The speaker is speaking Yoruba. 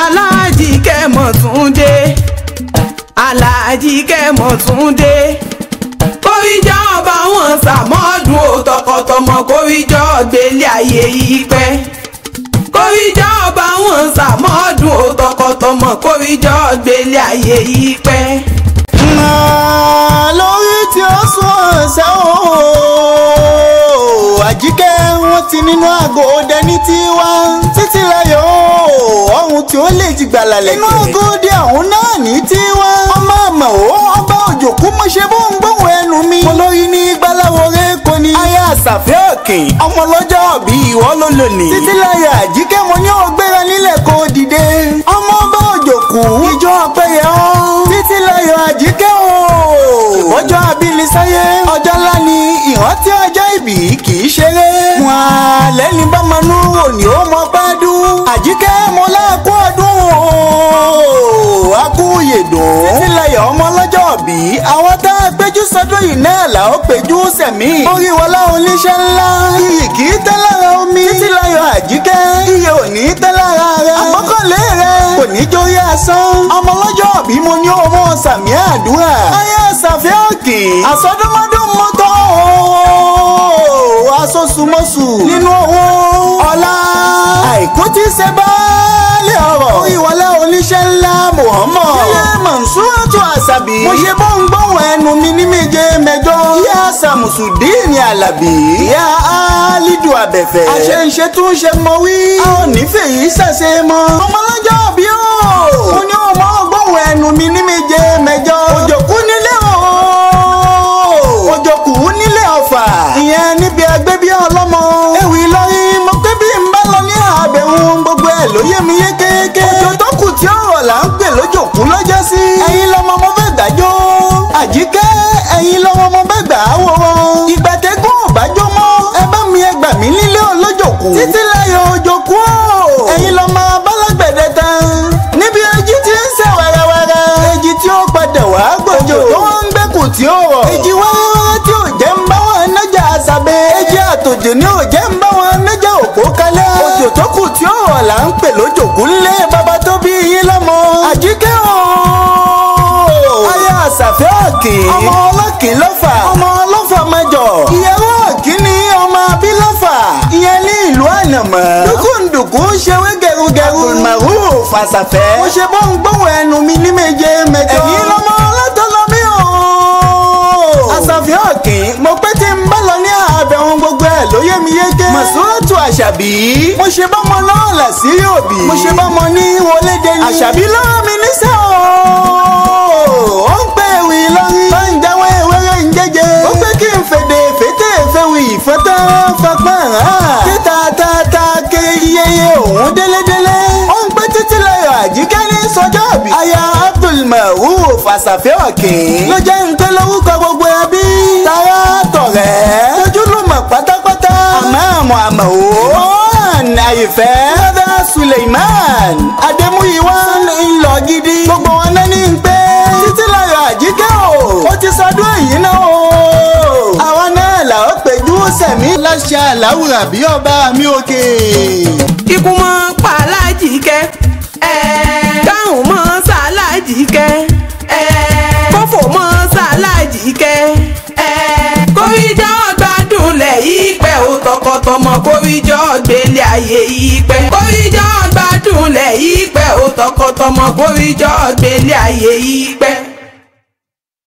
Aláàjíkẹ́ Mọ̀túndé, Aláàjíkẹ́ Mọ̀túndé, kórìjọ́ ọba wọn ṣàmọ́dún ó tọkọtọmọ kórìjọ́ gbélé ayé yìí pẹ́. Kórìjọ́ ọba wọn ṣàmọ́dún ó tọkọtọmọ kórìjọ́ gbélé ayé yìí pẹ́. Lórí tí ó sún ọ̀sẹ̀ ooo, Àjíkẹ́ wọn ti nínú àgọ́ òde ní tiwa títí láyọ̀ ọ̀hún tí ó lè jí gbàlà lẹ́kẹ̀ẹ́. Inú àgọ́ òde ọ̀hún náà ní tiwa. Ọmọ àmọ̀ ó ọba òjòkú mo ṣe bó ń gbóhùn ẹnu mi. Olórí ní gbàláwọ̀rẹ́ kò ní. Aya Àṣàfẹ́ Òkè ọmọ lọ́jọ́ bí ìwọ ló lò ní. Títí láyọ̀ Àjíkẹ́ mo ní ó gbéra nílẹ̀ kó dìde. Ọmọ ọba òjòkú ìjọ ọpẹyẹ ọ́. Títí láyọ̀ Àjíkẹ́ ọjọ́ abínisáyé ọjọ́ ńlá ni ìrántí ọjọ́ ìbí kì í ṣeré. Wọ́n á lẹ́ni bá manú òní ó mọ pẹ́ẹ́dún. Àjíkẹ́ mo láàkú ọdún akúyèdùn. Títí láyọ̀ ọmọ lọ́jọ́ bí àwọn tá a péjú sọdún yìí náà là ó péjú sẹ̀mí. Orí wọlá oníṣẹ́ ńlá iyì kì í tẹ́ lára omi. Títí láyọ̀ Àjíkẹ́ iye ò ní tẹ́ lára rẹ̀. Àgbọ́kànlé rẹ̀ kò ní jórí asán. Ọmọ lọ́jọ́ bí mo ní ọmọ sàmì àdúrà. Aya Àṣàfẹ́ Òkè àsọdúnmọ́dún mọ́tò asosùmọ́sù nínú owó ọlá àìkú tí ṣe báálẹ̀ ọ̀rọ̀. Ìwọlé oníṣẹ́ ńlá Muhammad ilé Mansuratu Àṣàbí. Mo ṣe bó ń gbóhùn ẹnu mi ní méje mẹ́jọ. Ìyá Sàmùsùdíìnì Àlàbí, ìyá Alidu Abẹ́fẹ́. Àṣẹ̀ǹṣe tún ṣe mọ wí. A ò nífẹ̀ẹ́ yìí ṣàṣe mọ́. Ọmọ lọ́jọ́ bí ó. Mo ní ọmọ gbóhùn ẹnu mi ní méje mẹ́jọ. Òjòkú nílé òjòkú nílé Ọ̀fà. Ìyẹn níbi ẹgbẹ́ bí ọlọ́mọ. Ewì lórí mo pé bí n bá lọ ní àbẹ̀wọ̀n gbogbo ẹ̀ ló yé mi yékéyéké. Òjò tó kù tí ọ̀rọ̀ là ń pè lójòkú lọ́jọ́ sí. Ẹ̀yin lọmọ mo fẹ́ gbàjọ́. Àjíkẹ́ ẹ̀yin lọmọ mo fẹ́ gbà á wọ̀rọ̀. Ìgbà tẹ́gùn ò bá jó mọ́. Ẹ bá mi ẹ gbà mí nílé olójòkú. Títí láyọ̀ òjòkú o. Ẹ̀yin lọmọ abálágbẹ̀dẹ tán. Níbi èjì tí ń ṣe wẹ́rẹ́wẹ́rẹ́. Èjì tí ó padà wá gbòjò. Tó wọ́n ń gbẹ́kù tí ó rọ̀. Èjì wẹ́rẹ́wẹ́rẹ́ tí ò jẹ́ ń bá wọn nájà àṣàbẹ̀. Èjì àtòjò ni ò jẹ́ ń bá wọn nájà òpó kalẹ̀. Òjò tó kù tí ó rọ̀ là ń pè lójòkú ńlé bàbá tó bí yín lọ́mọ. Àjíkẹ́ o. Aya Àṣàfẹ́ Òkè ọmọ ọlọ́kìn lọ́fà. Ọmọ ọlọ́fà mẹ́jọ. Ìyàwó Òkìní ọmọ Abílọ́fà. Ìyẹn ní ìlú Ànàmọ́. Dúkùndùkú ń ṣe wé gẹrugẹru. Abdulmaruf Àṣàfẹ́. Mo ṣe bó ń gbóhùn ẹnu mi ní méje mẹ́jọ. Ẹ̀yin lọ́mọ ọlọ́tọ́lọ́mí o. Àṣàfẹ́ Òkè mo pé tí ń bá lọ ní àbẹ̀wọ̀n gbogbo ẹ̀ ló yé mi yéké. Mansuratu Àṣàbí. Mo ṣe bọ́mọ náà là sí òbí. Mo ṣe bọ́mọ ní wọlédè ní. Àṣàbí lọ́wọ́ mi níṣẹ́ o. Ó ń pè wí lórí. Tó ń jáwé wẹ́rẹ́ ń jẹ́jẹ́. Ó pé kí n fèdè fètè fẹ́wì ìfọ́tọ́ fapá hàn. Kíta tata ké iyeye òun délédélé. Ó ń pé títí láyọ̀ Àjíkẹ́ ní sọjọ́ bí. Aya Abdulmaruf Àṣàfẹ́ Òkè. Ló jẹ́ ń pẹ́ lórúkọ gbogbo ẹbí. Tara tọ̀rẹ́. Ojúlùmọ̀ pátápátá. Àmọ́ àmọ́ o. Àyèfẹ́. Bàbá Suleiman. Adémúyìwá. Ńlọ gidi. Gbogbo wọn náà ní ń pẹ́. Títí láyọ̀ Àjíkẹ́ o. Ó ti sọdún èyí náà o. Àwọn náà là ó péjú sẹ̀mí. Láṣẹ àláwùrà bí ọba mi òkè. Ikú mọ́ pa Aláàjíkẹ́. Káhùn mọ́ s'Aláàjíkẹ́. Kófò mọ́ s'Aláàjíkẹ́. Kórìjọ́ gbádùn lẹ̀ yìí pẹ́ o tọkọtọmọ kórìjọ́ gbélé ayé yìí pẹ́. Kórìjọ́ gbádùn lẹ̀ yìí pẹ́ o tọkọtọmọ kórìjọ́ gbélé ayé yìí pẹ́.